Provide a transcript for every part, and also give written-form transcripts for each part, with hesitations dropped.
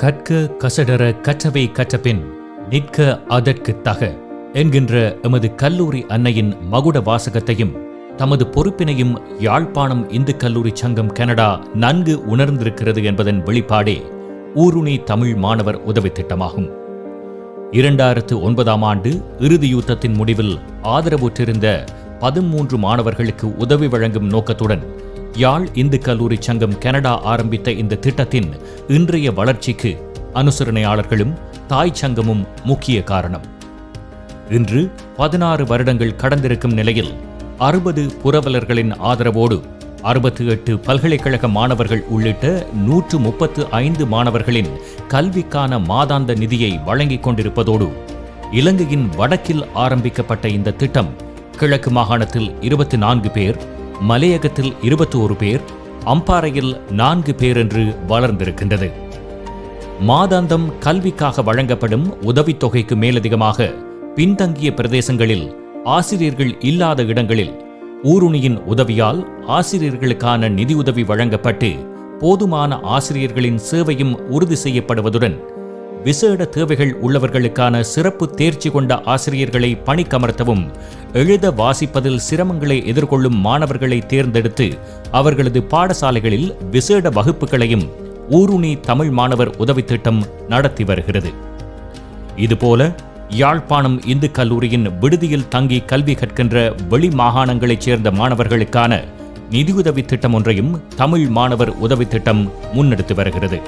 கற்க கசடர கற்றவை கற்றபின் நிற்க அதற்கு தக என்கின்ற எமது கல்லூரி அன்னையின் மகுட வாசகத்தையும் தமது பொறுப்பினையும் யாழ்ப்பாணம் இந்து கல்லூரி சங்கம் கனடா நன்கு உணர்ந்திருக்கிறது என்பதன் வெளிப்பாடே ஊருணி தமிழ் மாணவர் உதவித் திட்டமாகும். 2009ஆம் ஆண்டு இறுதி யுத்தத்தின் முடிவில் ஆதரவுற்றிருந்த 13 மாணவர்களுக்கு உதவி வழங்கும் நோக்கத்துடன் யாழ் இந்து கல்லூரி சங்கம் கனடா ஆரம்பித்த இந்த திட்டத்தின் இன்றைய வளர்ச்சிக்கு அனுசரணையாளர்களும் தாய் சங்கமும் முக்கிய காரணம். இன்று 16 வருடங்கள் கடந்திருக்கும் நிலையில் 60 புரவலர்களின் ஆதரவோடு 68 பல்கலைக்கழக மாணவர்கள் உள்ளிட்ட 135 மாணவர்களின் கல்விக்கான மாதாந்த நிதியை வழங்கிக் கொண்டிருப்பதோடு இலங்கையின் வடக்கில் ஆரம்பிக்கப்பட்ட இந்த திட்டம் கிழக்கு மாகாணத்தில் 24 பேர், மலையகத்தில் 21 பேர், அம்பாறையில் 4 பேர் என்று வளர்ந்திருக்கின்றது. மாதாந்தம் கல்விக்காக வழங்கப்படும் உதவித்தொகைக்கு மேலதிகமாக பின்தங்கிய பிரதேசங்களில் ஆசிரியர்கள் இல்லாத இடங்களில் ஊருணியின் உதவியால் ஆசிரியர்களுக்கான நிதியுதவி வழங்கப்பட்டு போதுமான ஆசிரியர்களின் சேவையும் உறுதி செய்யப்படுவதுடன் விசேட தேவைகள் உள்ளவர்களுக்கான சிறப்பு தேர்ச்சி கொண்ட ஆசிரியர்களை பணிக்கமர்த்தவும் எழுத வாசிப்பதில் சிரமங்களை எதிர்கொள்ளும் மாணவர்களை தேர்ந்தெடுத்து அவர்களது பாடசாலைகளில் விசேட வகுப்புகளையும் ஊருணி தமிழ் மாணவர் உதவித் திட்டம் நடத்தி வருகிறது. இதுபோல யாழ்ப்பாணம் இந்து கல்லூரியின் விடுதியில் தங்கி கல்வி கற்கின்ற வெளி மாகாணங்களைச் சேர்ந்த மாணவர்களுக்கான நிதியுதவி திட்டம் ஒன்றையும் தமிழ் மாணவர் உதவித் திட்டம் முன்னெடுத்து வருகிறது.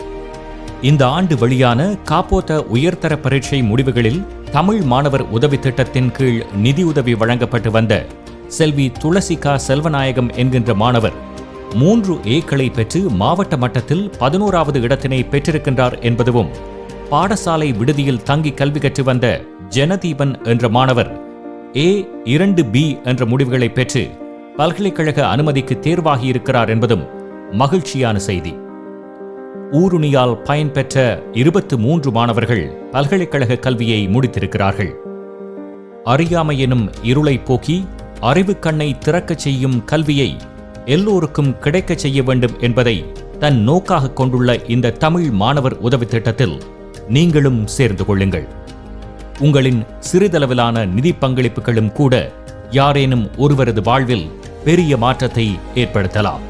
இந்த ஆண்டு வெளியான காப்போத்த உயர்தர பரீட்சை முடிவுகளில் தமிழ் மாணவர் உதவி திட்டத்தின் கீழ் நிதியுதவி வழங்கப்பட்டு வந்த செல்வி துளசிகா செல்வநாயகம் என்கின்ற மாணவர் 3 ஏக்களை பெற்று மாவட்ட மட்டத்தில் 11வது இடத்தினை பெற்றிருக்கின்றார் என்பதுவும், பாடசாலை விடுதியில் தங்கி கல்வி கற்று வந்த ஜனதீபன் என்ற மாணவர் A2B என்ற முடிவுகளை பெற்று பல்கலைக்கழக அனுமதிக்கு தேர்வாகியிருக்கிறார் என்பதும் மகிழ்ச்சியான செய்தி. ஊருணியால் பயன்பெற்ற 23 மாணவர்கள் பல்கலைக்கழக கல்வியை முடித்திருக்கிறார்கள். அறியாமை எனும் இருளை போக்கி அறிவுக் கண்ணை திறக்கச் செய்யும் கல்வியை எல்லோருக்கும் கிடைக்கச் செய்ய வேண்டும் என்பதை தன் நோக்காக கொண்டுள்ள இந்த தமிழ் மாணவர் உதவி திட்டத்தில் நீங்களும் சேர்ந்து கொள்ளுங்கள். உங்களின் சிறிதளவிலான நிதி பங்களிப்புகளும் கூட யாரேனும் ஒருவரது வாழ்வில் பெரிய மாற்றத்தை ஏற்படுத்தலாம்.